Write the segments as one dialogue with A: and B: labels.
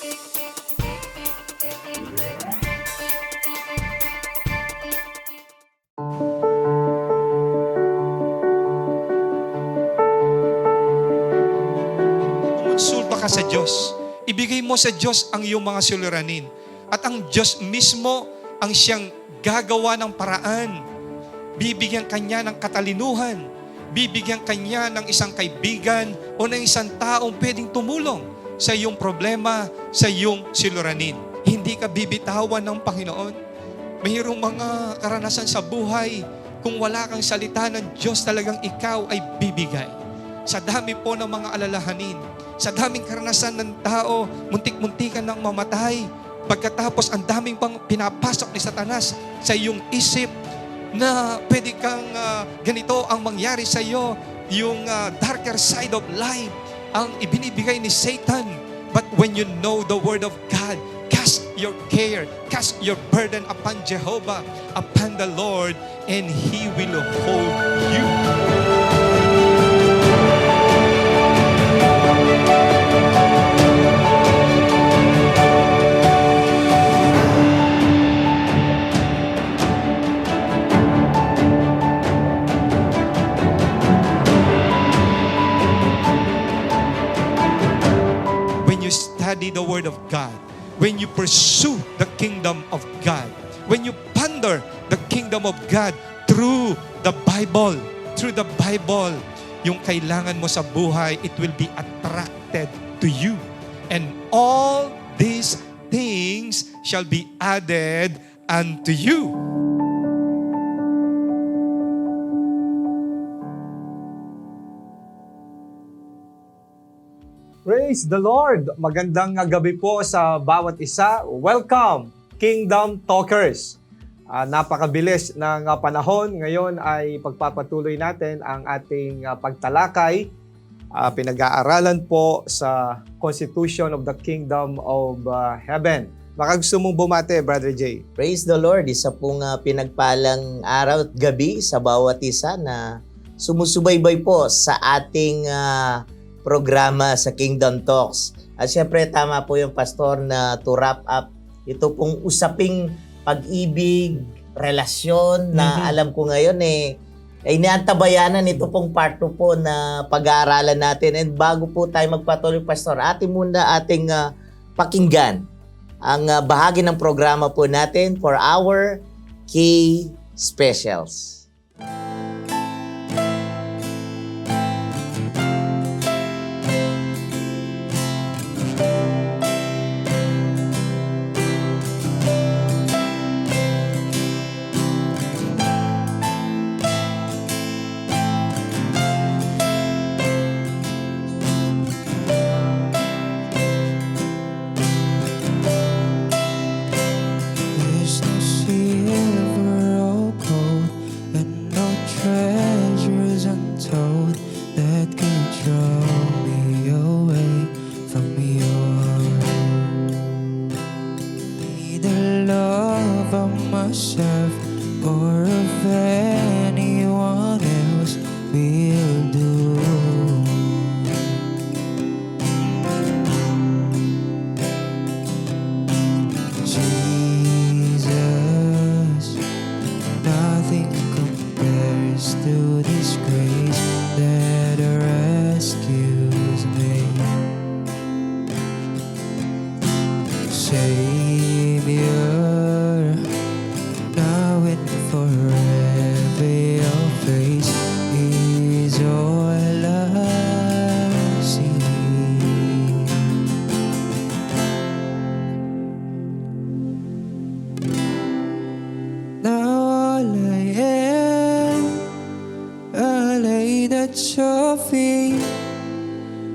A: Kumonsulta ka sa Diyos. Ibigay mo sa Diyos ang iyong mga suliranin. At ang Diyos mismo ang siyang gagawa ng paraan. Bibigyan kanya ng katalinuhan. Bibigyan kanya ng isang kaibigan o ng isang taong pwedeng tumulong sa iyong problema, sa iyong suliranin. Hindi ka bibitawan ng Panginoon. Mayroong mga karanasan sa buhay, kung wala kang salita ng Diyos, talagang ikaw ay bibigay. Sa dami po ng mga alalahanin, sa daming karanasan ng tao, muntik-muntikan ng mamatay. Pagkatapos, ang daming pang pinapasok ni Satanas sa iyong isip na pwede kang ganito ang mangyari sa iyo, yung darker side of life, ang ibinibigay ni Satan. But when you know the Word of God, cast your care, cast your burden upon Jehovah, upon the Lord, and He will hold you. Study the Word of God, when you pursue the kingdom of God, when you ponder the kingdom of God through the Bible, yung kailangan mo sa buhay, it will be attracted to you. And all these things shall be added unto you.
B: Praise the Lord! Magandang gabi po sa bawat isa. Welcome, Kingdom Talkers! Napakabilis ng panahon. Ngayon ay pagpapatuloy natin ang ating pagtalakay. Pinag-aaralan po sa Constitution of the Kingdom of Heaven. Baka gusto mong bumate, Brother Jay.
C: Praise the Lord! Isa pong pinagpalang araw at gabi sa bawat isa na sumusubaybay po sa ating programa sa Kingdom Talks. At syempre, tama po yung pastor na to wrap up ito pong usaping pag-ibig, relasyon na alam ko ngayon ay inaantabayanan ito pong part 2 po na pag-aaralan natin. And bago po tayo magpatuloy, pastor, ating pakinggan ang bahagi ng programa po natin for our key specials.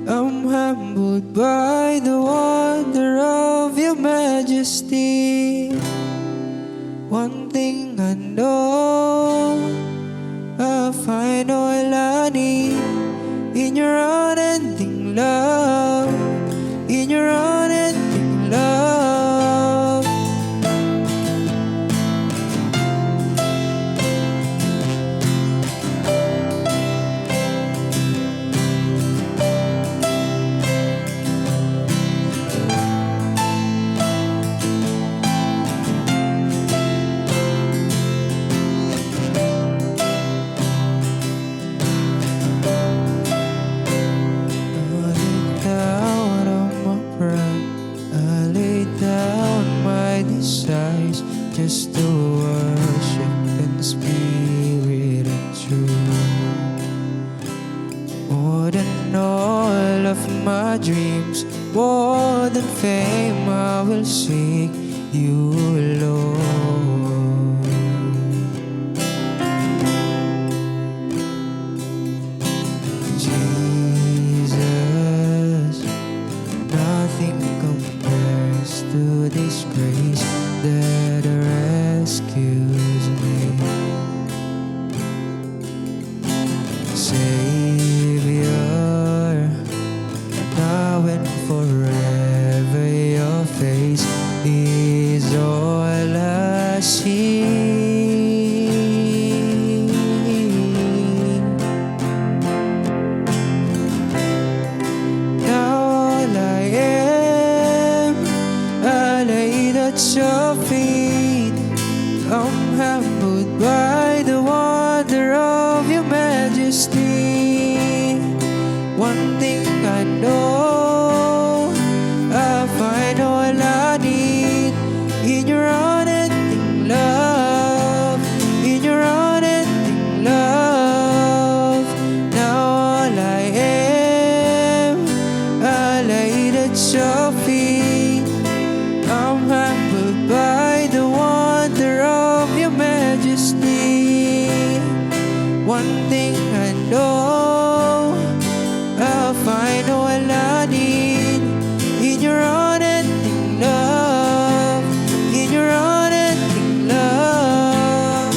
D: I'm humbled by the wonder of your majesty. One thing I know, I find all I need in your unending love, in your unending love. names more than fame. I will seek you, Lord. Jesus, nothing compares to this grace that rescues me. Savior, now and forever your face is all I see. Now all I am, I lay at your feet. I'm humbled by the wonder of your majesty. One thing I know, I find all I need in your unending love, in your unending love. Now all I am, I laid at your feet. I'm humbled by the wonder of your majesty. One thing I know, I'll find all I need in your unending love, in your unending love.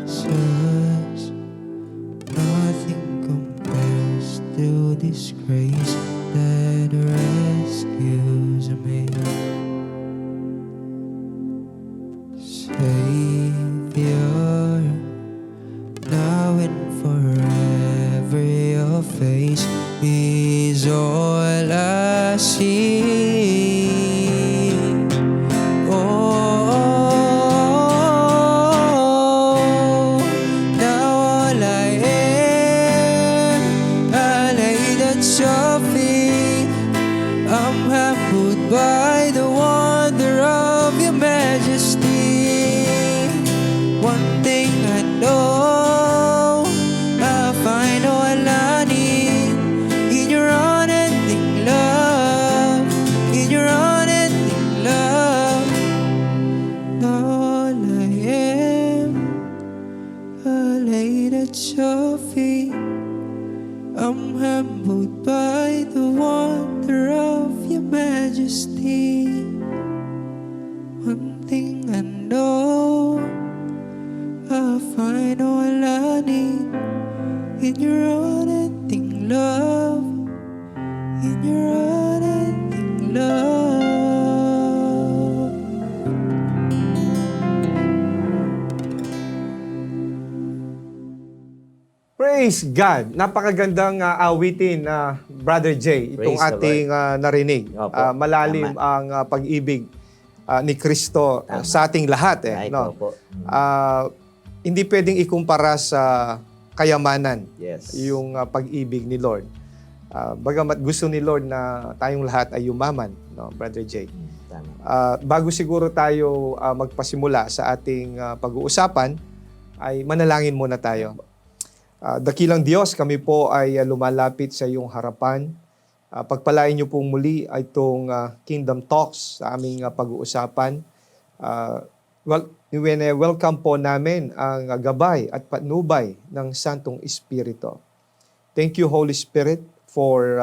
D: Jesus, nothing compares to this grace that rescues me. Savior, now and forever your face is all I see. Oh, now all I am, I laid at your feet. I'm humbled by the wonder of your majesty. One thing I know, I find all I need in your unending love, in your unending love. Now all I am, I laid at your feet. I'm humbled by the wonder of your majesty. One thing I know, I find all I need in your unending love, in your unending love.
B: Praise God! Napakagandang awitin na Brother Jay, itong
C: Praise the
B: ating narinig.
C: Opo,
B: Malalim
C: tama.
B: ang pag-ibig ni Kristo
C: Tama.
B: sa ating lahat.
C: Right,
B: No?
C: opo.
B: Hindi pwedeng ikumpara sa kayamanan
C: Yes.
B: yung pag-ibig ni Lord. Bagamat gusto ni Lord na tayong lahat ay yumaman, no, Brother Jay.
C: Tama.
B: Bago siguro tayo magpasimula sa ating pag-uusapan, ay manalangin muna tayo. Dakilang Diyos, kami po ay lumalapit sa iyong harapan. Pagpalain niyo pong muli itong Kingdom Talks sa aming pag-uusapan. Welcome po namin ang gabay at patnubay ng Santong Espiritu. Thank you, Holy Spirit, for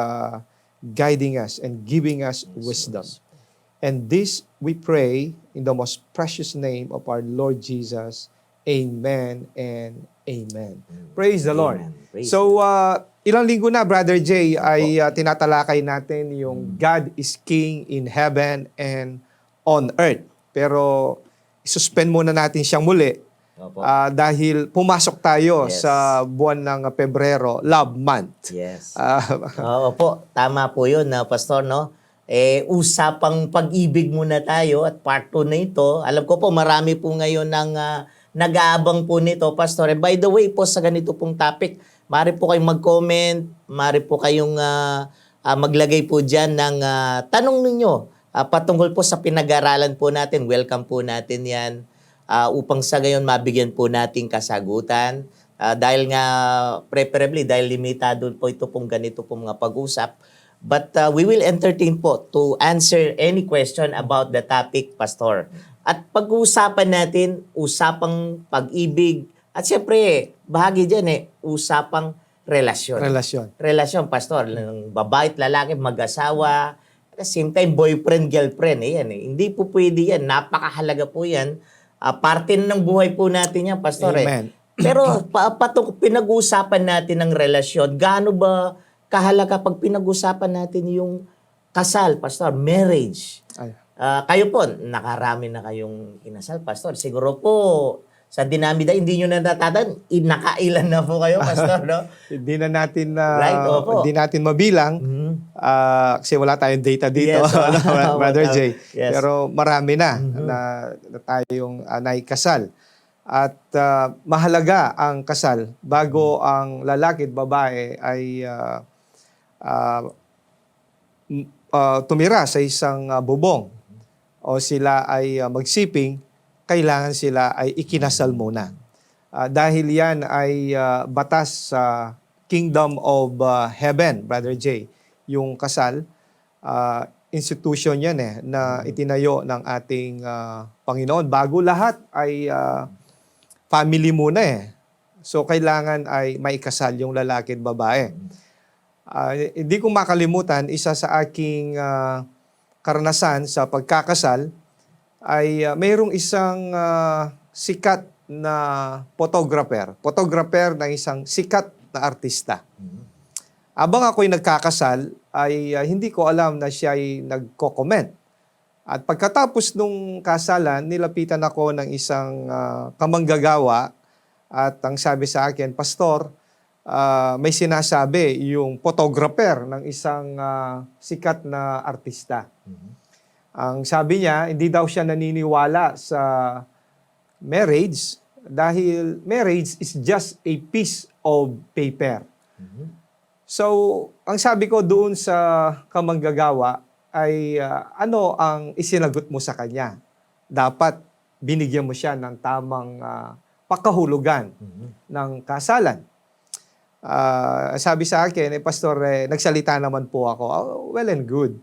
B: guiding us and giving us wisdom. And this we pray in the most precious name of our Lord Jesus. Amen and amen. Praise the Lord.
C: Amen. Praise
B: So, ilang linggo na, Brother Jay, ay tinatalakay natin yung God is King in heaven and on earth. Pero, isuspend muna natin siyang muli
C: Opo.
B: dahil pumasok tayo
C: Yes.
B: sa buwan ng Pebrero, Love Month.
C: Yes.
B: Ah,
C: Oo po, tama po yun, Pastor, no? usapang pag-ibig muna tayo at part 2 na ito. Alam ko po marami po ngayon ng nag-aabang po nito, Pastor. And by the way po sa ganito pong topic, maaari po kayong mag-comment, maaari po kayong maglagay po dyan ng tanong ninyo patungkol po sa pinag-aralan po natin. Welcome po natin yan upang sa gayon mabigyan po natin kasagutan. Dahil nga preferably, dahil limitado po ito pong ganito pong mga pag-usap. But we will entertain po to answer any question about the topic, Pastor. At pag-uusapan natin, usapang pag-ibig. At siyempre, bahagi dyan usapang relasyon. Relasyon, Pastor. Ng babae at lalaki, mag-asawa. At the same time, boyfriend, girlfriend. Yan. Hindi po pwede yan. Napakahalaga po yan. Parte ng buhay po natin yan, Pastor.
B: Amen.
C: Pero pinag-uusapan natin ng relasyon, gaano ba kahalaga pag pinag-usapan natin yung kasal, Pastor, marriage?
B: Ay.
C: Kayo po, nakarami na kayong kinasal, Pastor. Siguro po, sa dinamida, hindi nyo na natatandaan, nakailan na po kayo, Pastor, no?
B: Hindi na natin
C: Right, opo.
B: hindi natin mabilang kasi wala tayong data dito,
C: Yes,
B: Brother Jay.
C: Yes.
B: Pero marami na na tayong naikasal. At mahalaga ang kasal bago ang lalaki at babae ay tumira sa isang bubong o sila ay magsiping, kailangan sila ay ikinasal muna. Dahil yan ay batas sa Kingdom of Heaven, Brother Jay. Yung kasal, institution yan na itinayo ng ating Panginoon. Bago lahat ay family muna So kailangan ay maikasal yung lalaki at babae. Hindi ko makalimutan, isa sa aking karanasan sa pagkakasal ay mayroong isang sikat na photographer ng isang sikat na artista. Abang ako'y nagkakasal, ay hindi ko alam na siya ay nagko-comment. At pagkatapos nung kasalan, nilapitan ako ng isang kamanggagawa at ang sabi sa akin, Pastor, may sinasabi yung photographer ng isang sikat na artista. Ang sabi niya, hindi daw siya naniniwala sa marriage dahil marriage is just a piece of paper. So, ang sabi ko doon sa kamanggagawa ay ano ang isinagot mo sa kanya? Dapat binigyan mo siya ng tamang pakahulugan ng kasalan. Sabi sa akin, Pastor, nagsalita naman po ako. Well and good.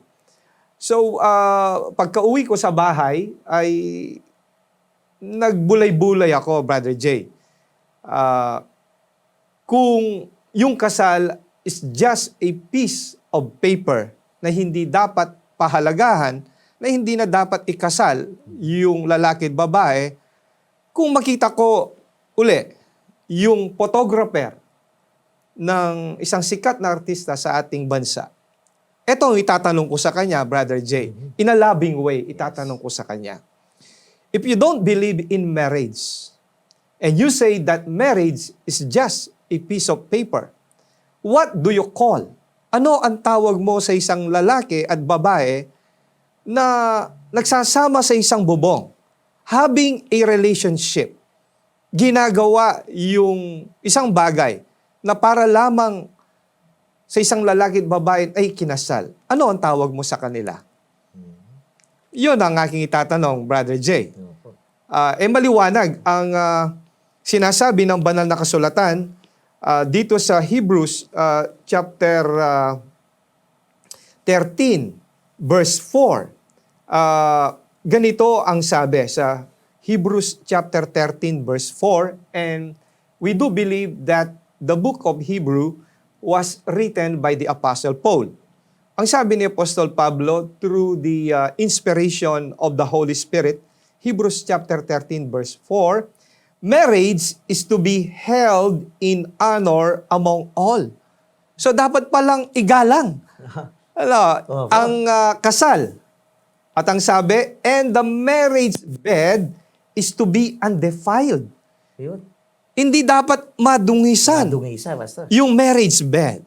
B: So, pagka-uwi ko sa bahay, ay nagbulay-bulay ako, Brother Jay. Kung yung kasal is just a piece of paper na hindi dapat pahalagahan, na hindi na dapat ikasal yung lalaki at babae, kung makita ko uli yung photographer ng isang sikat na artista sa ating bansa, ito ang itatanong ko sa kanya, Brother Jay. In a loving way, itatanong ko sa kanya. If you don't believe in marriage, and you say that marriage is just a piece of paper, what do you call? Ano ang tawag mo sa isang lalaki at babae na nagsasama sa isang bubong, having a relationship, ginagawa yung isang bagay na para lamang sa isang lalaki at babae ay kinasal? Ano ang tawag mo sa kanila? Yun ang aking itatanong, Brother Jay. Maliwanag ang sinasabi ng banal na kasulatan dito sa Hebrews chapter 13 verse 4. Ganito ang sabi sa Hebrews chapter 13 verse 4, and we do believe that the book of Hebrew was written by the Apostle Paul. Ang sabi ni Apostle Pablo through the inspiration of the Holy Spirit, Hebrews chapter 13 verse 4, marriage is to be held in honor among all. So dapat palang igalang ang kasal. At ang sabi, and the marriage bed is to be undefiled.
C: Yun.
B: Hindi dapat madungisan
C: Madungisa, Pastor.
B: yung marriage bed.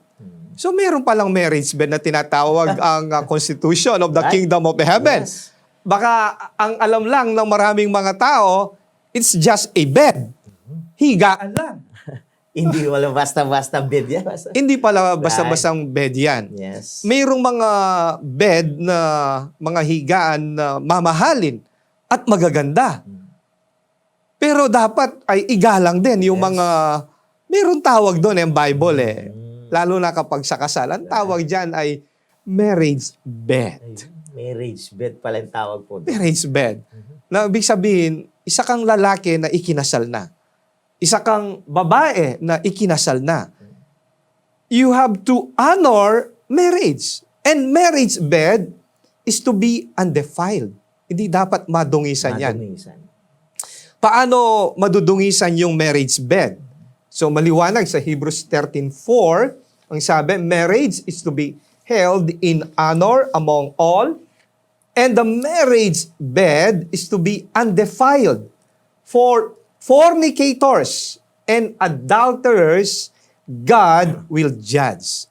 B: So meron palang marriage bed na tinatawag ang Constitution of the
C: Right.
B: Kingdom of Heaven.
C: Yes.
B: Baka ang alam lang ng maraming mga tao, it's just a bed. Higaan lang.
C: Hindi wala basta-basta bed yan.
B: Hindi pala basta-bastang bed yan.
C: Yes.
B: Mayroong mga bed na mga higaan na mamahalin at magaganda. Pero dapat ay igalang din yung
C: Yes.
B: mga, mayroong tawag doon yung Bible Lalo na kapag sa kasal, ang tawag dyan ay marriage bed.
C: Marriage bed pala yung tawag po.
B: Marriage bed. Na ibig sabihin, isa kang lalaki na ikinasal na. Isa kang babae na ikinasal na. You have to honor marriage. And marriage bed is to be undefiled. Hindi dapat madungisan yan.
C: Madungisan.
B: Paano madudungisan yung marriage bed? So maliwanag sa Hebrews 13:4, ang sabi, marriage is to be held in honor among all, and the marriage bed is to be undefiled. For fornicators and adulterers, God will judge.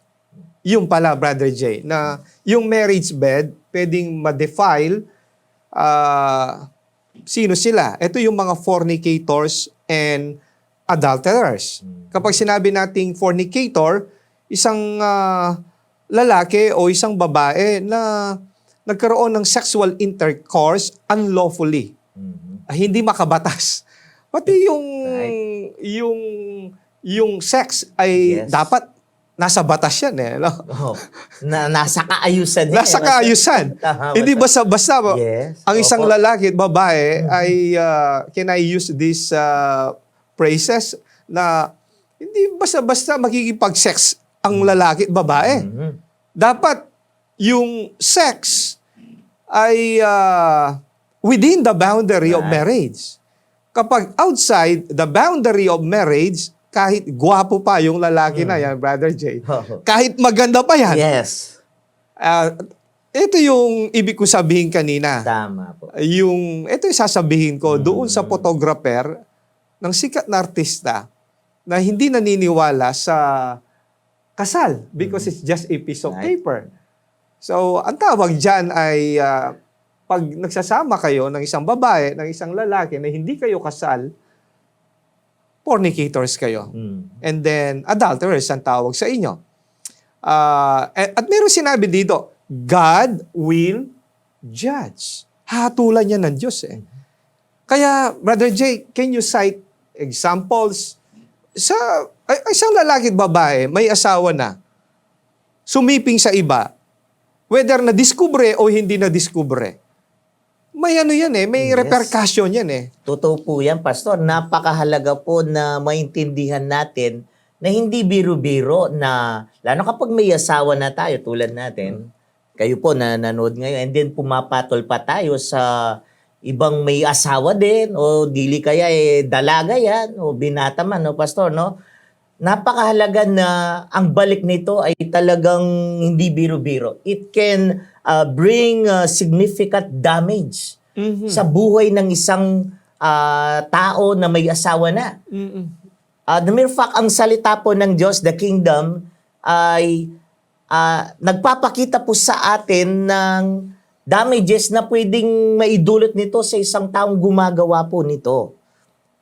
B: Yung pala, Brother Jay, na yung marriage bed, pwedeng ma-defile, sino sila? Ito yung mga fornicators and adulterers. Kapag sinabi nating fornicator, isang lalaki o isang babae na nagkaroon ng sexual intercourse unlawfully. Hindi makabatas. Pati yung sex ay
C: Yes.
B: dapat nasa batas yan no?
C: Oh, nasa kaayusan.
B: Nasa kaayusan.
C: Tama,
B: Hindi
C: basta-
B: basta-basta.
C: Yes.
B: Ang isang
C: Opo.
B: lalaki at babae ay, can I use these phrases na hindi basta-basta makikipag-sex ang lalaki at babae. Dapat yung sex ay within the boundary of
C: Right.
B: marriage. Kapag outside the boundary of marriage, kahit gwapo pa yung lalaki na yan, Brother Jay,
C: Oh.
B: kahit maganda pa yan,
C: Yes.
B: ito yung ibig ko sabihin kanina.
C: Tama po.
B: Ito yung sasabihin ko doon sa photographer ng sikat na artista na hindi naniniwala sa kasal because it's just a piece of
C: Right.
B: paper. So, ang tawag dyan ay pag nagsasama kayo ng isang babae, ng isang lalaki na hindi kayo kasal, fornicators kayo. And then, adulterers ang tawag sa inyo. At meron sinabi dito, God will judge. Hatulan niya ng Diyos Kaya, Brother Jay, can you cite examples sa isang lalaki at babae, may asawa na, sumiping sa iba, whether na-discover o hindi na-discover, may ano yan may
C: Yes.
B: repercussion yan
C: Totoo po yan, Pastor. Napakahalaga po na maintindihan natin na hindi biro-biro na, lalo kapag may asawa na tayo, tulad natin, kayo po na nanood ngayon, and then pumapatol pa tayo sa ibang may asawa din, o dili kaya dalaga yan, o binata man, no, Pastor, no? Napakahalaga na ang balik nito ay talagang hindi biro-biro. It can bring significant damage sa buhay ng isang tao na may asawa na. The mere fact, ang salita po ng Diyos, the kingdom, ay nagpapakita po sa atin ng damages na pwedeng maidulot nito sa isang taong gumagawa po nito.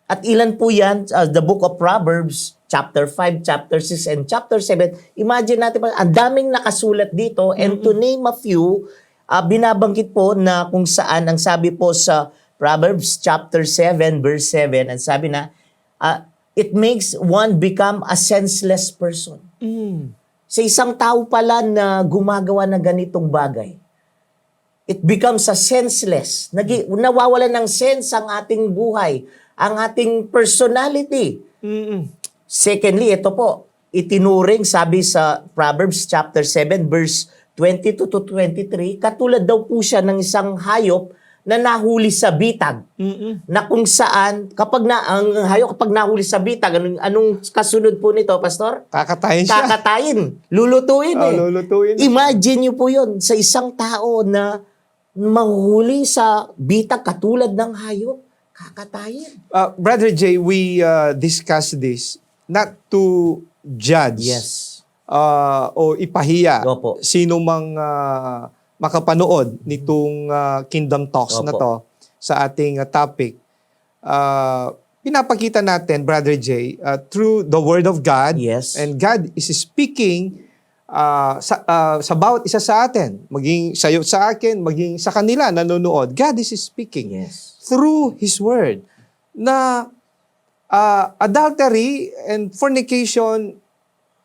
C: At ilan po yan, the book of Proverbs, chapter 5, chapter 6, and chapter 7. Imagine natin, ang daming nakasulat dito, and to name a few, binabanggit po na kung saan, ang sabi po sa Proverbs chapter 7, verse 7, ang sabi na, it makes one become a senseless person. Sa isang tao pala na gumagawa ng ganitong bagay, it becomes a senseless. Nawawala ng sense ang ating buhay, ang ating personality. Secondly, ito po, itinuring, sabi sa Proverbs chapter 7, verse 22 to 23, katulad daw po siya ng isang hayop na nahuli sa bitag. Na kung saan, ang hayop kapag nahuli sa bitag, anong kasunod po nito, Pastor?
B: Kakatayin siya.
C: Kakatayin. Lulutuin
B: Lulutuin.
C: Imagine nyo po yun sa isang tao na mahuhuli sa bitag katulad ng hayop. Kakatayin.
B: Brother Jay, we discussed this not to judge.
C: Yes.
B: o ipahiya
C: Opo.
B: sino mang makapanood nitong Kingdom Talks na
C: Opo.
B: to sa ating topic. Pinapakita natin, Brother Jay, through the Word of God,
C: Yes.
B: and God is speaking sa bawat isa sa atin, maging sa'yo, sa akin, maging sa kanila nanonood. God is speaking
C: Yes.
B: through His Word na adultery and fornication,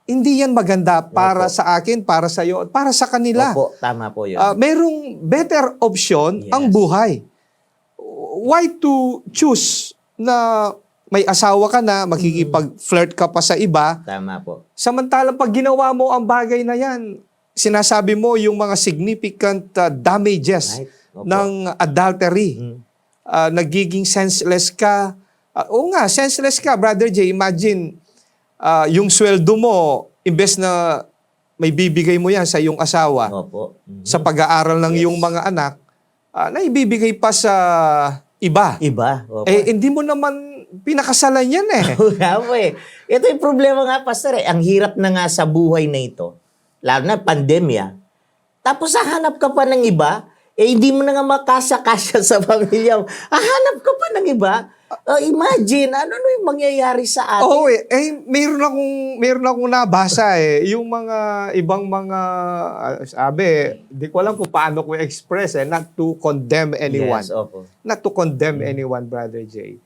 B: hindi yan maganda para
C: Opo.
B: sa akin, para sa iyo, at para sa kanila.
C: Opo, tama po yun.
B: Merong better option
C: Yes.
B: ang buhay. Why to choose na may asawa ka na, makikipag-flirt ka pa sa iba,
C: Tama po.
B: samantalang pag ginawa mo ang bagay na yan, sinasabi mo yung mga significant damages
C: Right? Opo.
B: ng adultery.
C: Mm.
B: Nagiging senseless ka. Oo nga, senseless ka, Brother Jay. Imagine, yung sweldo mo, imbes na may bibigay mo yan sa iyong asawa,
C: Opo. Mhm.
B: sa pag-aaral ng
C: Yes.
B: iyong mga anak, naibibigay pa sa iba.
C: Iba. Opo.
B: Hindi mo naman pinakasalan yan eh.
C: Nga po eh. Ito yung problema nga, Pastor. Ang hirap na nga sa buhay na ito. Lalo na pandemya. Tapos hahanap ka pa ng iba, hindi mo na nga makasakasya sa pamilya mo. Hahanap ka pa ng iba. Imagine, ano yung mangyayari sa atin?
B: Oo meron akong nabasa eh. Yung mga ibang mga, sabi, di ko alam kung paano ko express not to condemn anyone.
C: Yes, opo.
B: Not to condemn anyone, Brother Jay.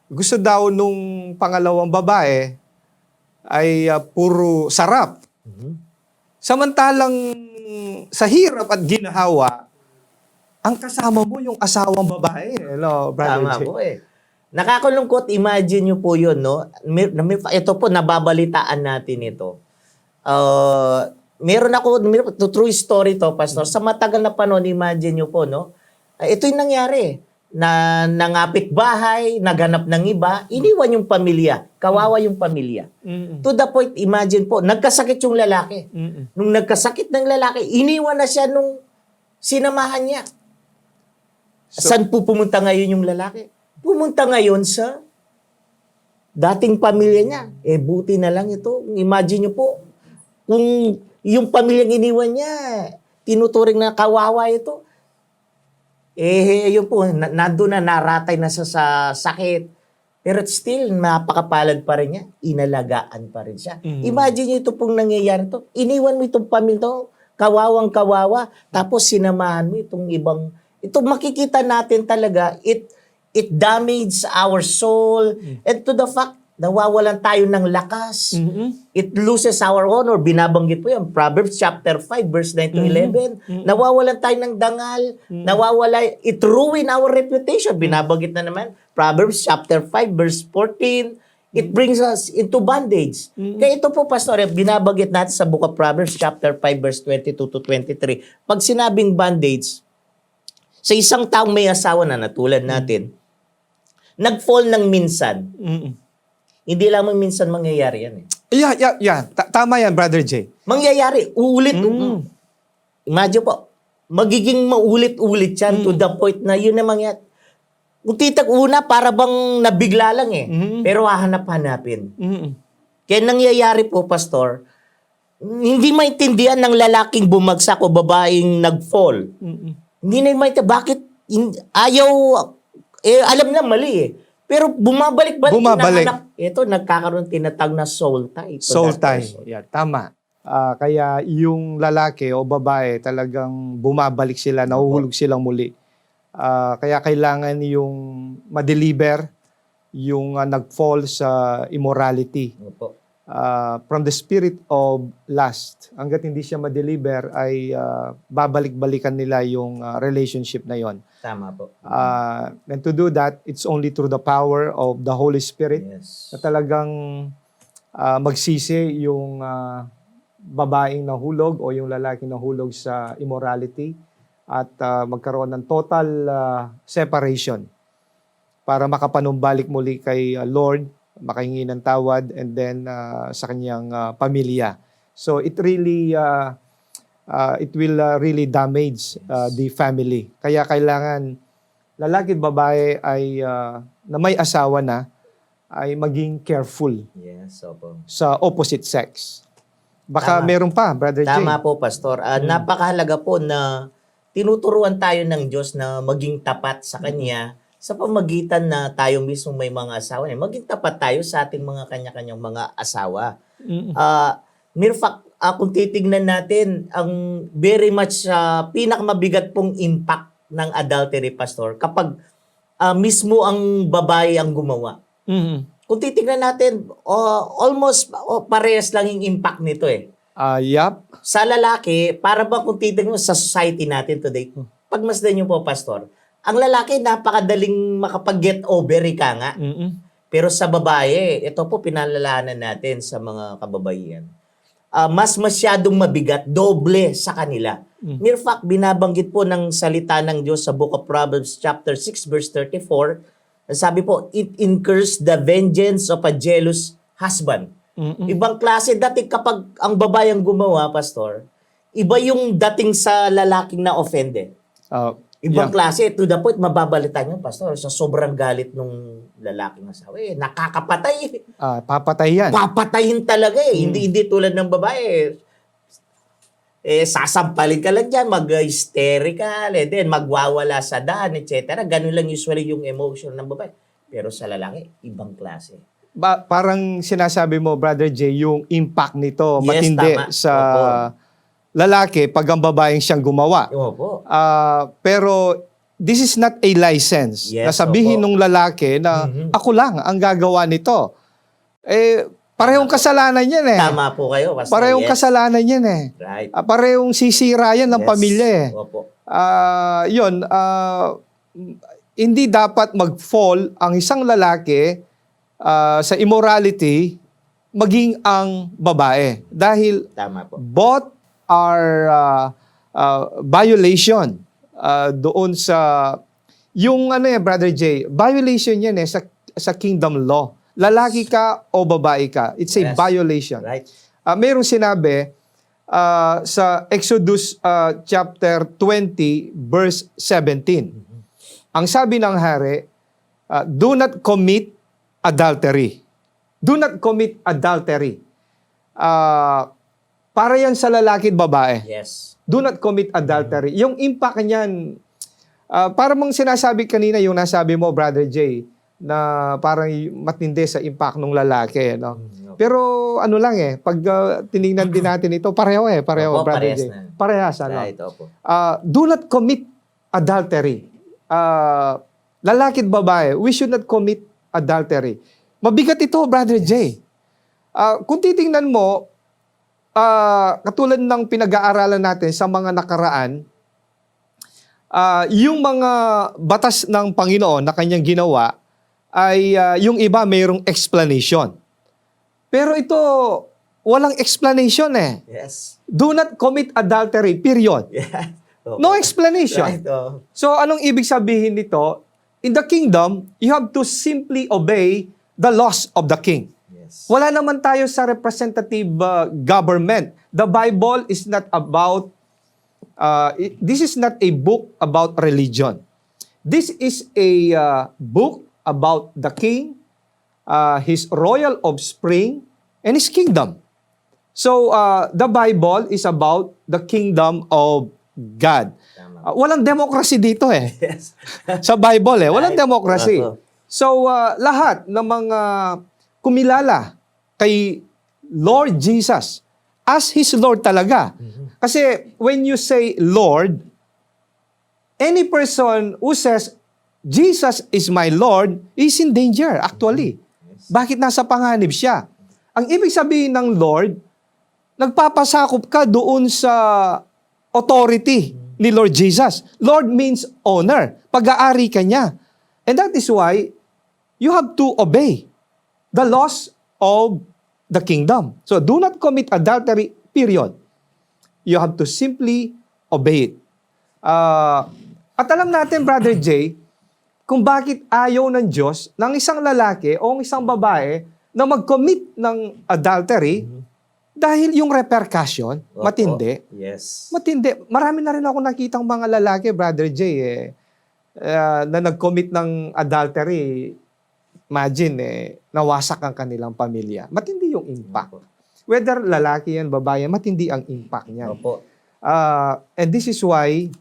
B: Gusto daw nung pangalawang babae ay puro sarap.
C: Mhm.
B: Samantalang sa hirap at ginhawa, ang kasama mo yung asawang babae. Hello, Brother
C: Tama
B: Jay.
C: po eh. Nakakalungkot, imagine nyo po yun, no? Ito po, nababalitaan natin ito. Meron true story to, Pastor. Sa matagal na panahon, imagine nyo po, no? Ito yung nangyari. Nangapit bahay, naghanap ng iba, iniwan yung pamilya. Kawawa yung pamilya.
B: Mm-mm.
C: To the point, imagine po, nagkasakit yung lalaki.
B: Mm-mm.
C: Nung nagkasakit ng lalaki, iniwan na siya nung sinamahan niya. Saan po pumunta ngayon yung lalaki? Pumunta ngayon sa dating pamilya niya. Buti na lang ito. Imagine nyo po, kung yung pamilyang iniwan niya, tinuturing na kawawa ito. Yun po, nandun na, naratay na sa sakit. Pero still, napakapalad pa rin niya. Inalagaan pa rin siya.
B: Mm.
C: Imagine nyo ito pong nangyayari to. Iniwan mo itong pamilya to, kawawang kawawa, tapos sinamahan mo itong ibang. Ito makikita natin talaga, it damages our soul, and to the fact, nawawalan tayo ng lakas.
B: Mm-mm.
C: It loses our honor. Binabanggit po yan. Proverbs chapter 5, verse 9 to 11. Nawawalan tayo ng dangal. It ruin our reputation. Binabanggit na naman. Proverbs chapter 5, verse 14. It brings us into bondage. Kaya ito po, Pastor, binabanggit natin sa book of Proverbs chapter 5, verse 22 to 23. Pag sinabing bondage, sa isang taong may asawa na natulad natin, nag-fall ng minsan.
B: Mm-mm.
C: Hindi lamang minsan mangyayari yan eh.
B: Yeah. Tama yan, Brother Jay.
C: Mangyayari, uulit. Imagine po, magiging maulit-ulit yan to the point na yun na mangyayari. Kung una, para bang nabigla lang eh. Pero hahanap-hanapin.
B: Mm-mm.
C: Kaya nangyayari po, Pastor, hindi maintindihan ng lalaking bumagsak o babaeng nag-fall.
B: Mm-mm.
C: Hindi na maintindihan, bakit ayaw, alam na mali eh. Pero bumabalik. Hinahanap. Ito, nagkakaroon tinatag na soul tie.
B: Soul tie. Yeah, tama. Kaya yung lalaki o babae talagang bumabalik sila, nahuhulog silang muli. Kaya kailangan yung ma-deliver yung nag-fall sa immorality.
C: Opo.
B: From the spirit of lust. Hanggat hindi siya ma-deliver ay babalik-balikan nila yung relationship na yon.
C: Tama po.
B: And to do that, it's only through the power of the Holy Spirit
C: Yes.
B: na talagang magsisi yung babaeng nahulog o yung lalaking nahulog sa immorality at magkaroon ng total separation para makapanumbalik muli kay Lord, makahingi ng tawad, and then sa kanyang pamilya. So it really it will really damage the family. Kaya kailangan lalaki at babae ay na may asawa na ay maging careful
C: Yes, opo.
B: sa opposite sex. Baka
C: Tama.
B: meron pa, Brother Jay.
C: Tama po, Pastor. Napakahalaga po na tinuturuan tayo ng Diyos na maging tapat sa Kanya sa pamagitan na tayo mismo may mga asawa. Maging tapat tayo sa ating mga kanya-kanyang mga asawa.
B: Mm-mm.
C: Mere fact, kung titignan natin, ang very much pinakamabigat pong impact ng adultery, Pastor, kapag mismo ang babae ang gumawa.
B: Mm-mm.
C: Kung titignan natin, almost parehas lang yung impact nito eh.
B: Yup.
C: Sa lalaki, para ba kung titignan mo sa society natin today, pagmasdan niyo po, Pastor, ang lalaki napakadaling makapag-get over, ika nga.
B: Mm-mm.
C: Pero sa babae, ito po pinalalahanan natin sa mga kababaihan. Mas masyadong mabigat, doble sa kanila. Mere fact, binabanggit po ng salita ng Diyos sa Book of Proverbs chapter 6 verse 34, sabi po, it incurs the vengeance of a jealous husband.
B: Mm-mm.
C: Ibang klase, dati kapag ang babae ang gumawa, Pastor, iba yung dating sa lalaking na offended. Ibang klase, to the point, mababalitan nyo, Pastor, sa sobrang galit nung lalaking asawa. Nakakapatay.
B: Papatay yan.
C: Papatayin talaga eh. Hindi tulad ng babae. Sasampalin ka lang dyan, mag-hysterical, then magwawala sa daan, etc. Ganun lang usually yung emotion ng babae. Pero sa lalaki, ibang klase.
B: Parang sinasabi mo, Brother Jay, yung impact nito
C: Yes,
B: matindi
C: tama.
B: sa
C: Opo.
B: lalaki pag ang babaeng siyang gumawa.
C: Opo.
B: Pero this is not a license.
C: Yes,
B: na sabihin
C: opo.
B: nung lalaki na ako lang ang gagawa nito. Parehong kasalanan yan eh.
C: Tama po kayo, Pastor.
B: Parehong
C: Yes.
B: kasalanan yan eh.
C: Right.
B: Parehong sisira yan ng
C: Yes.
B: pamilya eh.
C: Opo.
B: Hindi dapat mag-fall ang isang lalaki sa immorality maging ang babae. Dahil
C: Tama po.
B: both are violation doon sa yung Brother Jay, violation yan sa kingdom law. Lalaki ka o babae ka, it's a
C: Yes.
B: violation.
C: Right.
B: Mayroong sinabi sa Exodus chapter 20 verse 17. Ang sabi ng hari, do not commit adultery. Do not commit adultery. Para yan sa lalaki at babae.
C: Yes.
B: Do not commit adultery. Yung impact niyan, para mong sinasabi kanina, yung nasabi mo, Brother Jay, na parang matindi sa impact ng lalaki. No? Pero ano lang pag tinignan din natin ito, pareho
C: Opo,
B: Brother
C: parehas
B: Jay.
C: na.
B: Parehas, ano?
C: Right, opo.
B: Do not commit adultery. Lalaki at babae, we should not commit adultery. Mabigat ito, Brother Jay. Kung titingnan mo, katulad ng pinag-aaralan natin sa mga nakaraan, yung mga batas ng Panginoon na kanyang ginawa, ay yung iba mayroong explanation. Pero ito, walang explanation
C: Yes.
B: Do not commit adultery, period.
C: Yeah. Opo.
B: No explanation.
C: Right, oh.
B: So anong ibig sabihin nito? In the kingdom, you have to simply obey the laws of the king.
C: Yes.
B: Wala naman tayo sa representative government. The Bible is not about, this is not a book about religion. This is a book about the king, his royal offspring, and his kingdom. So, the Bible is about the kingdom of God.
C: Tama.
B: Walang democracy dito
C: Yes.
B: Sa Bible Walang
C: Right.
B: democracy.
C: Opo.
B: So, lahat ng mga kumilala kay Lord Jesus as His Lord talaga. Kasi when you say Lord, any person who says, Jesus is my Lord, is in danger actually. Bakit nasa panganib siya? Ang ibig sabihin ng Lord, nagpapasakop ka doon sa authority ni Lord Jesus. Lord means owner. Pag-aari ka niya. And that is why you have to obey the laws of the kingdom. So do not commit adultery, period. You have to simply obey it. At alam natin, Brother Jay, kung bakit ayaw ng Diyos ng isang lalaki o isang babae na mag-commit ng adultery dahil yung repercussion,
C: Opo.
B: matindi.
C: Yes.
B: Matindi. Marami na rin ako nakitang mga lalaki, Brother Jay, na nag-commit ng adultery. Imagine, nawasak ang kanilang pamilya. Matindi yung impact. Whether lalaki yan, babae yan, matindi ang impact niyan.
C: Opo.
B: And this is why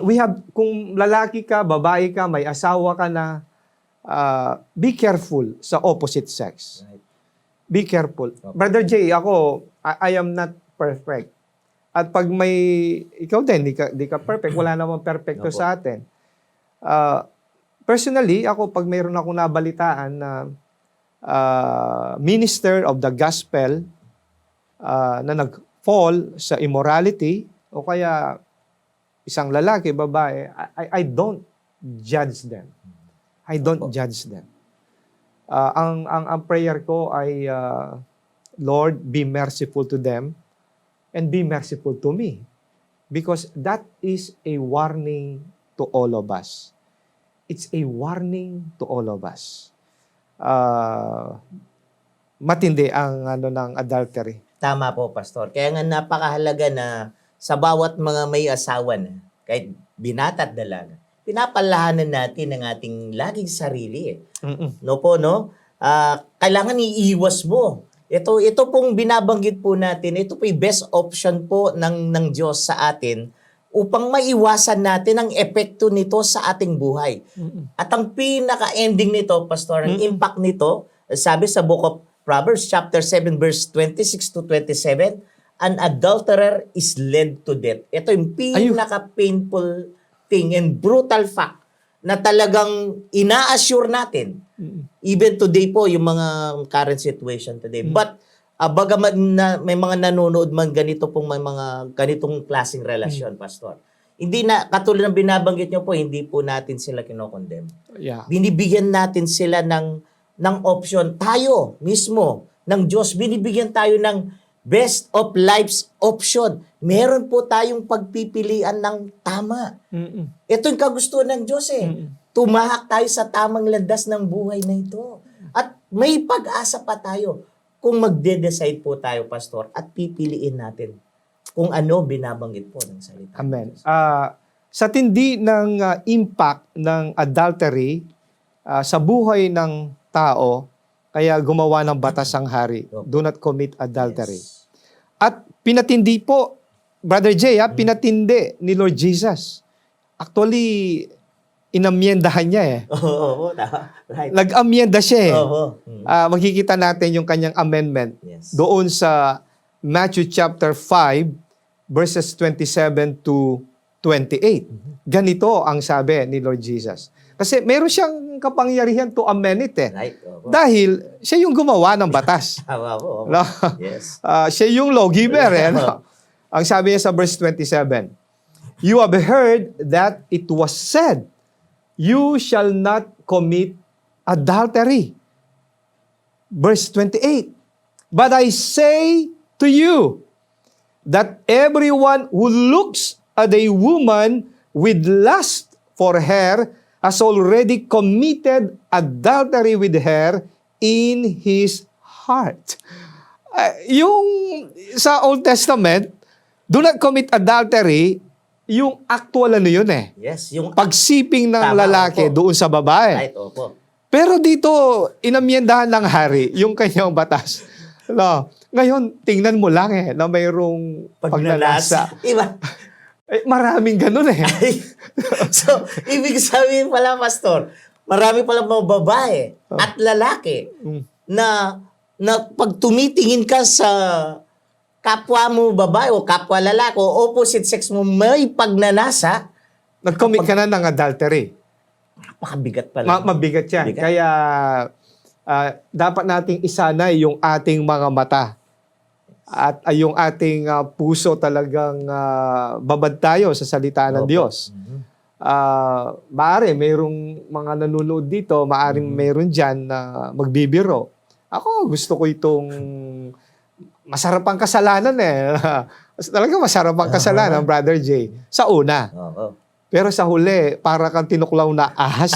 B: we have, kung lalaki ka, babae ka, may asawa ka na, be careful sa opposite sex.
C: Right.
B: Be careful.
C: Okay.
B: Brother Jay, ako, I am not perfect. At pag may, ikaw din, di ka perfect, wala namang perfecto
C: Opo.
B: sa atin. Personally, ako, pag mayroon akong nabalitaan na minister of the gospel na nag-fall sa immorality, o kaya isang lalaki, babae, I don't judge them. I don't
C: Opo.
B: judge them. Ang prayer ko ay, Lord, be merciful to them and be merciful to me. Because that is a warning to all of us. It's a warning to all of us. Matindi ang ng adultery.
C: Tama po, Pastor. Kaya nga napakahalaga na sa bawat mga may asawa na, kahit binata at dalaga, pinapalahanan natin ang ating laging sarili. No po, no? Kailangan iiwas mo. Ito pong binabanggit po natin, ito po yung best option po ng Diyos sa atin upang maiwasan natin ang epekto nito sa ating buhay. At ang pinaka-ending nito, Pastor, ang impact nito, sabi sa Book of Proverbs chapter 7 verse 26 to 27, an adulterer is led to death. Ito yung pinaka-painful thing and brutal fact na talagang ina-assure natin. Even today po, yung mga current situation today. But, bagamat na may mga nanonood man ganito pong may mga ganitong klaseng relasyon, Pastor. Hindi na, katulad ng binabanggit nyo po, hindi po natin sila kinokondem.
B: Yeah.
C: Binibigyan natin sila ng option. Tayo mismo, ng Diyos, binibigyan tayo ng best of life's option. Meron po tayong pagpipilian ng tama. Ito yung kagustuhan ng Diyos Tumahak tayo sa tamang landas ng buhay na ito. At may pag-asa pa tayo kung magde-decide po tayo, Pastor, at pipiliin natin kung ano binabanggit po ng salita.
B: Amen. Sa tindi ng impact ng adultery sa buhay ng tao, kaya gumawa ng batas ang hari. Do not commit adultery.
C: Yes.
B: At pinatindi po, Brother Jay, pinatindi ni Lord Jesus. Actually, inamyendahan niya
C: Oo, tama. Right.
B: Nag-amyenda siya
C: Oo.
B: Makikita natin yung kanyang amendment
C: Yes.
B: doon sa Matthew chapter 5 verses 27 to 28. Ganito ang sabi ni Lord Jesus. Kasi meron siyang kapangyarihan to amend it
C: Right. Oo.
B: Dahil siya yung gumawa ng batas.
C: Tama po.
B: No?
C: Yes.
B: Siya yung lawgiver. No? Ang sabi niya sa verse 27, you have heard that it was said, you shall not commit adultery. Verse 28, but I say to you that everyone who looks at a woman with lust for her has already committed adultery with her in his heart. Yung sa Old Testament, do not commit adultery, yung actual yun
C: Yes. Yung
B: pagsiping ng
C: Tama,
B: lalaki
C: opo.
B: doon sa babae.
C: right. Opo.
B: Pero dito, inamyendahan ng hari yung kanyang batas. No. Ngayon, tingnan mo lang na mayroong pagnanasa.
C: Iba.
B: Maraming ganun
C: So, ibig sabihin pala, Pastor, marami pala mga babae at lalaki na pag tumitingin ka sa kapwa mo babae o kapwa lalaki o opposite sex mo may pagnanasa,
B: nag-commit ka na ng adultery.
C: napakabigat pala.
B: Mabigat yan.
C: Bigat.
B: Kaya, dapat nating isanay yung ating mga mata. At yung ating puso talagang babad tayo sa salita ng
C: Opo.
B: Diyos. Maaari, mayroong mga nanonood dito, maaring mayroon dyan na magbibiro. Ako, gusto ko itong masarap ang kasalanan Talaga masarap ang kasalanan, Brother Jay. Sa una.
C: Oo.
B: Pero sa huli, para kang tinuklaw na ahas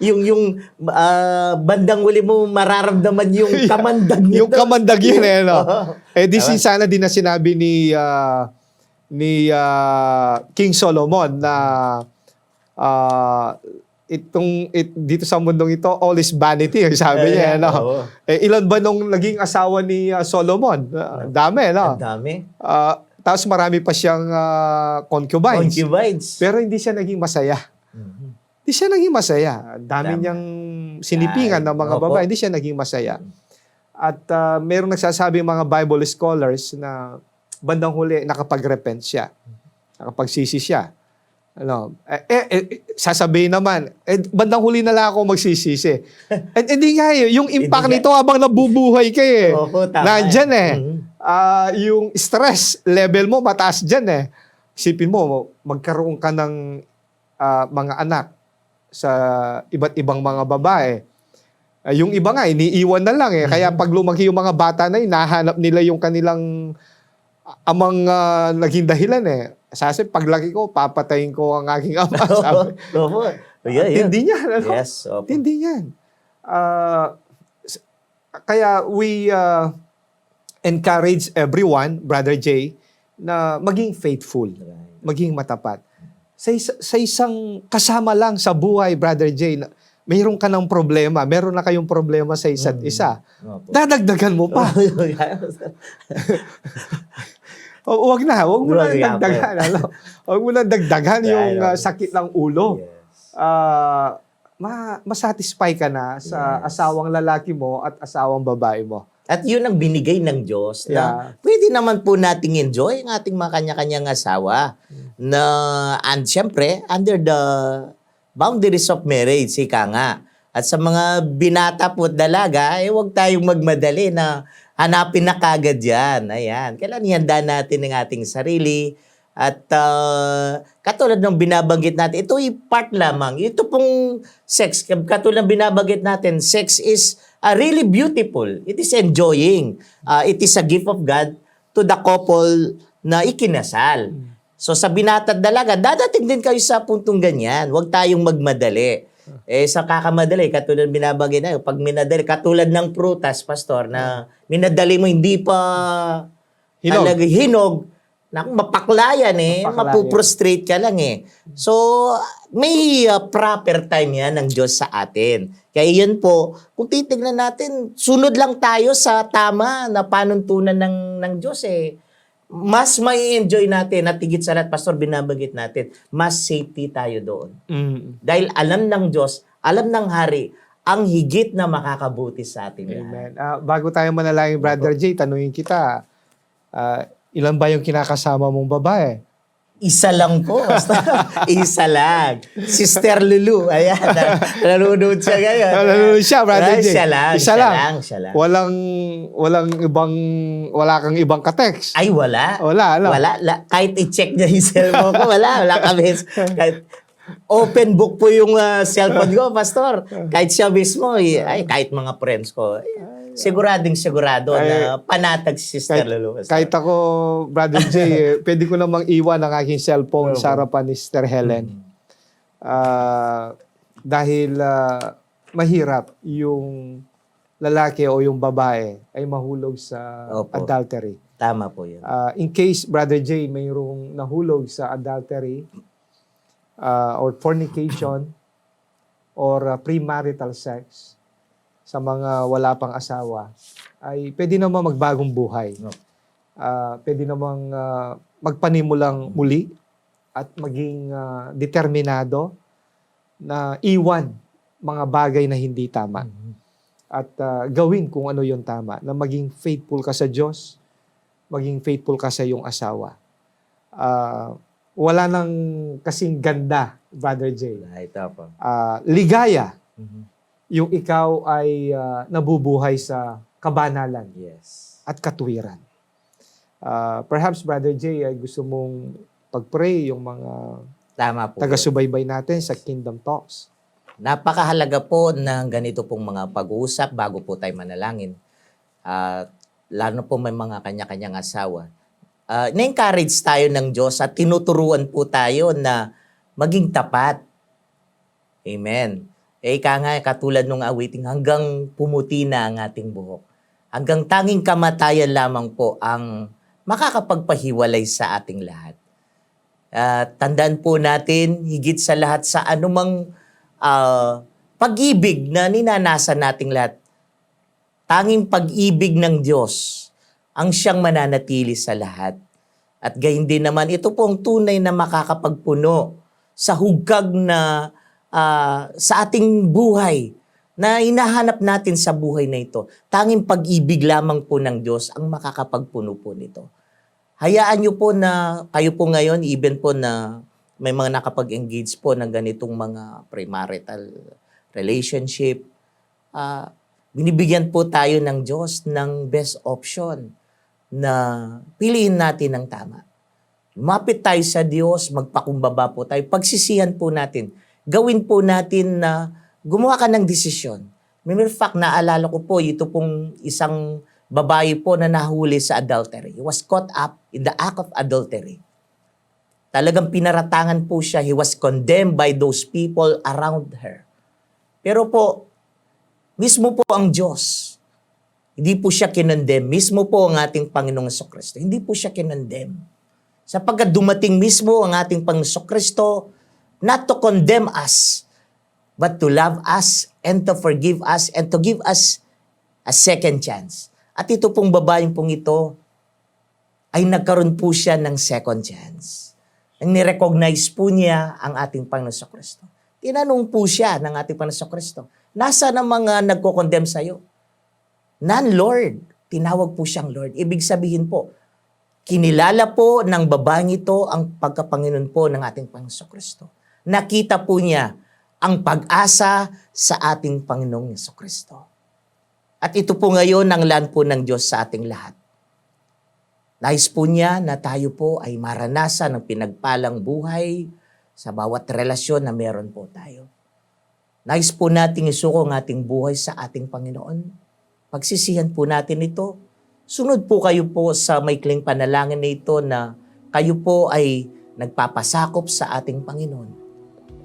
C: Yung bandang huli mo mararamdaman yung kamandag nito.
B: Yung kamandag yun no?
C: Oo.
B: This is sana din na sinabi ni King Solomon na dito sa mundong ito, all is vanity, sabi niya. No?
C: Oo.
B: Ilan ba nung naging asawa ni Solomon? Dami, no?
C: Ang dami.
B: Tapos marami pa siyang concubines.
C: Concubines.
B: Pero hindi siya naging masaya.
C: Mhm.
B: Hindi siya naging masaya. Ang dami
C: Tama.
B: niyang sinipingan ng mga
C: Opo.
B: babae. Hindi siya naging masaya. At mayroong nagsasabi mga Bible scholars na bandang huli nakapag-repent siya. Nakapagsisi siya. Ano, sasabihin naman, bandang huli na lang ako magsisisi. Hindi nga yung impact
C: Hindi
B: nito habang nabubuhay ka eh.
C: Opo, tama.
B: Nandyan eh.
C: Mhm.
B: Yung stress level mo mataas dyan eh. Isipin mo, magkaroon ka ng mga anak sa iba't ibang mga babae. Yung iba nga, iniiwan na lang eh. Kaya pag lumaki yung mga bata na yun, nahanap nila yung kanilang amang naging dahilan eh. Sabi, paglaki ko, papatayin ko ang aking ama. Sabi.
C: Opo. Yeah, yeah.
B: Tindi niyan. Ano?
C: Yes. Opo.
B: Tindi niyan. Kaya we encourage everyone, Brother Jay, na maging faithful, maging matapat. Sa isang kasama lang sa buhay, Brother Jay, mayroon ka ng problema, meron na kayong problema sa isa't isa.
C: Opo.
B: Dadagdagan mo pa. Huwag mo na
C: Wag nga
B: dagdagan. Ano? Huwag mo na dagdagan yung sakit ng ulo.
C: Yes.
B: Masatisfy ka na sa asawang lalaki mo at asawang babae mo.
C: At yun ang binigay ng Diyos na
B: Yeah.
C: pwede naman po nating enjoy ang ating mga kanya-kanyang asawa na, and syempre, under the boundaries of marriage, ika nga. At sa mga binata po at dalaga, huwag tayong magmadali na hanapin na kagad yan. Ayan. Kailan ihanda natin ang ating sarili. At katulad ng binabanggit natin, ito ay part lamang. Ito pong sex, katulad ng binabanggit natin, sex is really beautiful. It is enjoying. It is a gift of God to the couple na ikinasal. So sa binata at dalaga, dadating din kayo sa puntong ganyan. Huwag tayong magmadali. Sa kakamadali, katulad binabanggit na, pag minadali, katulad ng prutas, pastor, na minadali mo hindi pa
B: Hinog.
C: hinog, naku, mapaklayan eh,
B: Mapaklayan.
C: mapuprostrate ka lang eh. So, may proper time yan ng Diyos sa atin. Kaya yun po, kung titignan natin, sunod lang tayo sa tama na panuntunan ng Diyos eh. Mas may enjoy natin at higit sa lahat, pastor, binabanggit natin, mas safety tayo doon. Dahil alam ng Diyos, alam ng Hari, ang higit na makakabuti sa ating lahat.
B: Amen. Bago tayo manalangin, Brother Jay, tanungin kita, ilan ba yung kinakasama mong babae?
C: Isa lang po. Basta, isa lang. Sister Lulu. Ayan. Nanonood siya ngayon.
B: Nanonood siya, Brother Jay.
C: Siya lang.
B: Isa lang.
C: Siya lang.
B: Wala kang ibang ka-text.
C: Ay, wala.
B: Wala, ano?
C: Wala. Kahit i-check niya yung cellphone ko, wala. Wala kami. Kahit open book po yung cellphone ko, pastor. Kahit siya mismo, kahit mga friends ko, sigurado na panatag si Sister Lulu.
B: Kahit ako, Brother Jay, pwede ko namang iwan ang aking cellphone sa harapan ni Sister Helen. Dahil mahirap yung lalaki o yung babae ay mahulog sa
C: Opo.
B: adultery.
C: Tama po yun.
B: In case, Brother Jay, mayroong nahulog sa adultery or fornication or premarital sex sa mga wala pang asawa, ay pwede namang magbagong buhay.
C: No.
B: Pwede namang magpanimulang muli at maging determinado na iwan mga bagay na hindi tama. At gawin kung ano yung tama, na maging faithful ka sa Diyos, maging faithful ka sa iyong asawa. Wala nang kasing ganda, Brother Jay.
C: Ito po.
B: Ligaya yung ikaw ay nabubuhay sa kabanalan
C: Yes.
B: at katuwiran. Perhaps, Brother Jay, ay gusto mong pag-pray yung mga
C: Tama po.
B: taga-subaybay natin sa Kingdom Talks.
C: Napakahalaga po ng ganito pong mga pag-uusap bago po tayo manalangin. Lalo po may mga kanya-kanyang asawa. Na-encourage tayo ng Diyos at tinuturuan po tayo na maging tapat. Amen. Ika nga, katulad nung awiting, hanggang pumuti na ang ating buhok. Hanggang tanging kamatayan lamang po ang makakapagpahiwalay sa ating lahat. Tandaan po natin, higit sa lahat sa anumang pag-ibig na ninanasan nating lahat. Tanging pag-ibig ng Diyos ang siyang mananatili sa lahat. At gayon din naman, ito po ang tunay na makakapagpuno sa hugag na sa ating buhay na hinahanap natin sa buhay na ito. Tanging pag-ibig lamang po ng Diyos ang makakapagpuno po nito. Hayaan niyo po na kayo po ngayon, even po na may mga nakapag-engage po ng ganitong mga premarital relationship, binibigyan po tayo ng Diyos ng best option na piliin natin ang tama. Lumapit tayo sa Diyos, magpakumbaba po tayo, pagsisihan po natin, gawin po natin na gumawa ka ng desisyon. Matter of fact, naalala ko po, ito pong isang babae po na nahuli sa adultery. He was caught up in the act of adultery. Talagang pinaratangan po siya. He was condemned by those people around her. Pero po, mismo po ang Diyos, hindi po siya kinondem. Mismo po ang ating Panginoong Jesucristo. Hindi po siya kinondem. Sapagkat dumating mismo ang ating Panginoong Jesucristo not to condemn us, but to love us and to forgive us and to give us a second chance. At ito pong babaeng pong ito ay nagkaroon po siya ng second chance. Nang nirecognize po niya ang ating Panginoong Jesucristo. Tinanong po siya ng ating Panginoong Jesucristo, nasa na mga nagko-condemn sa'yo? None, Lord. Tinawag po siyang Lord. Ibig sabihin po, kinilala po ng babaeng ito ang pagkapanginoon po ng ating Panginoong Jesucristo. Nakita po niya ang pag-asa sa ating Panginoong Jesucristo. At ito po ngayon ang laan po ng Diyos sa ating lahat. Nais po niya na tayo po ay maranasan ng pinagpalang buhay sa bawat relasyon na meron po tayo. Nais po nating isuko ang ating buhay sa ating Panginoon. Pagsisihan po natin ito. Sunod po kayo po sa maikling panalangin na ito na kayo po ay nagpapasakop sa ating Panginoon.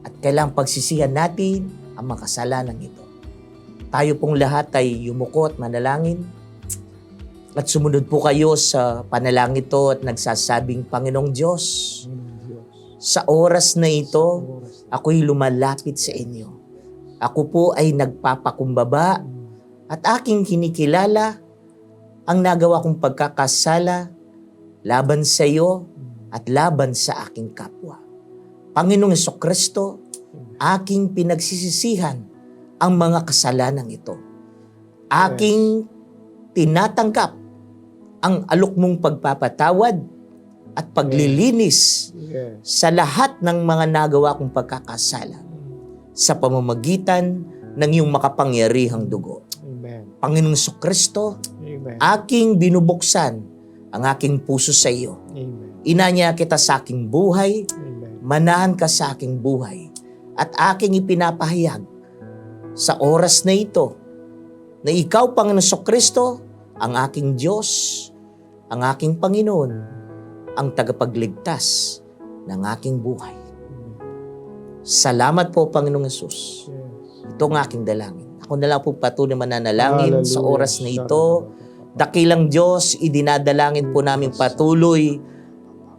C: At kailangang pagsisihan natin ang mga kasalanan ito. Tayo pong lahat ay yumuko at manalangin. At sumunod po kayo sa panalangin ito at nagsasabing, Panginoong Diyos, sa oras na ito, ako'y lumalapit sa inyo. Ako po ay nagpapakumbaba at aking kinikilala ang nagawa kong pagkakasala laban sa iyo at laban sa aking kapwa. Panginoong Jesucristo, aking pinagsisisihan ang mga kasalanan ito. Aking tinatanggap ang alok mong pagpapatawad at paglilinis sa lahat ng mga nagawa kong pagkakasala sa pamamagitan ng iyong makapangyarihang dugo.
B: Amen.
C: Panginoong Jesucristo,
B: Amen.
C: aking binubuksan ang aking puso sa iyo.
B: Amen.
C: Inanya kita sa aking buhay,
B: Amen.
C: manahan ka sa aking buhay, at aking ipinapahayag sa oras na ito na ikaw, Panginoong Jesucristo, ang aking Diyos, ang aking Panginoon, ang tagapagligtas ng aking buhay. Salamat po, Panginoong Yesus. Ito ang aking dalangin. Ako na lang po patuloy mananalangin sa oras na ito. Dakilang Diyos, idinadalangin po namin patuloy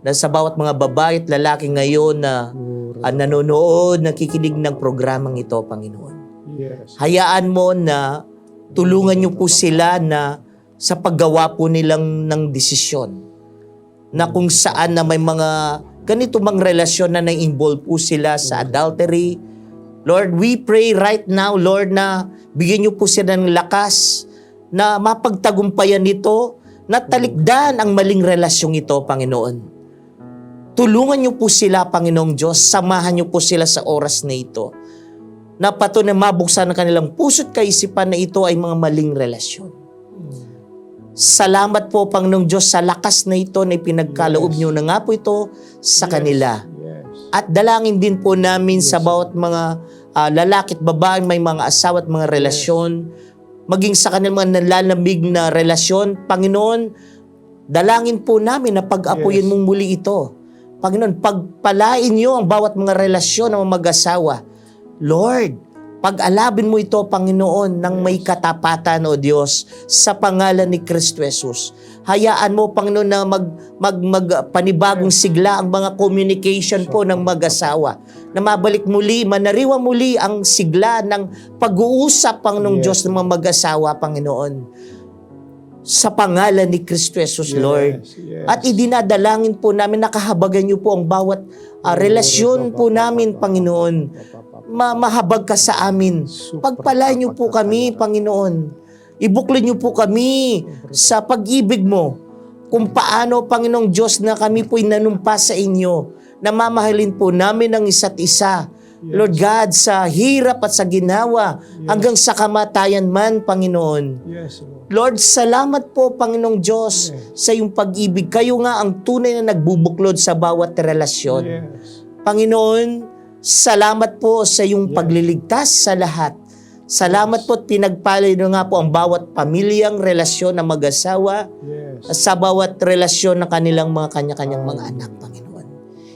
C: na sa bawat mga babae at lalaki ngayon na nanonood, nakikinig ng programang ito, Panginoon.
B: Yes.
C: Hayaan mo na tulungan niyo po sila na sa paggawa po nilang ng desisyon na kung saan na may mga ganito mang relasyon na na-involve po sila sa adultery. Lord, we pray right now, Lord, na bigyan niyo po sila ng lakas na mapagtagumpayan ito, na talikdan ang maling relasyong ito, Panginoon. Tulungan niyo po sila, Panginoong Diyos, samahan niyo po sila sa oras na ito, na pato na mabuksan ang kanilang puso't kaisipan na ito ay mga maling relasyon. Salamat po, Panginoong Diyos, sa lakas na ito na ipinagkaloob niyo na nga po ito sa kanila.
B: Yes.
C: At dalangin din po namin sa bawat mga lalaki at babae may mga asawa at mga relasyon, maging sa kanilang mga nalalamig na relasyon. Panginoon, dalangin po namin na pag-apuyin mong muli ito. Panginoon, pagpalain niyo ang bawat mga relasyon ng mga mag-asawa. Lord, Pag-alabin mo ito, Panginoon, ng may katapatan, O Diyos, sa pangalan ni Kristo Jesus. Hayaan mo, Panginoon, na panibagong sigla ang mga communication po ng mag-asawa. Na mabalik muli, manariwa muli ang sigla ng pag-uusap, Panginoong Diyos, ng mga mag-asawa, Panginoon. Sa pangalan ni Kristo Jesus, Lord.
B: Yes.
C: At idinadalangin po namin, nakahabagan niyo po ang bawat relasyon po namin, Panginoon. Mahabag ka sa amin. Pagpalain niyo po kami, Panginoon. Ibuklod niyo po kami sa pag-ibig mo. Kung paano, Panginoong Diyos, na kami po'y nanumpa sa inyo. Namamahalin po namin ang isa't isa. Lord God, sa hirap at sa ginawa, hanggang sa kamatayan man, Panginoon.
B: Yes, Lord.
C: Lord, salamat po, Panginoong Diyos, sa iyong pag-ibig. Kayo nga ang tunay na nagbubuklod sa bawat relasyon.
B: Yes.
C: Panginoon, salamat po sa iyong pagliligtas sa lahat. Salamat po at pinagpalay nyo nga po ang bawat pamilyang relasyon ng mag-asawa
B: Yes.
C: sa bawat relasyon ng kanilang mga kanya-kanyang mga anak, Panginoon.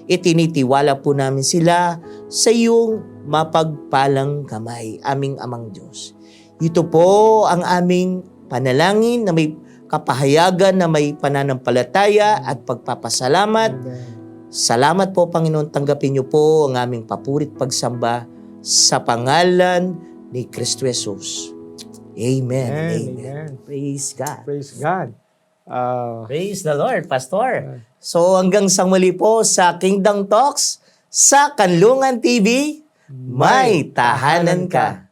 C: Itinitiwala po namin sila sa iyong mapagpalang kamay, aming Amang Diyos. Ito po ang aming panalangin na may kapahayagan, na may pananampalataya at pagpapasalamat. Salamat po, Panginoon. Tanggapin niyo po ang aming papurit pagsamba sa pangalan ni Kristo Jesus. Amen.
B: Amen.
C: Praise God.
B: Praise God.
C: Praise the Lord, Pastor. So hanggang sa muli po sa Kingdom Talks sa Kanlungan TV, may tahanan ka.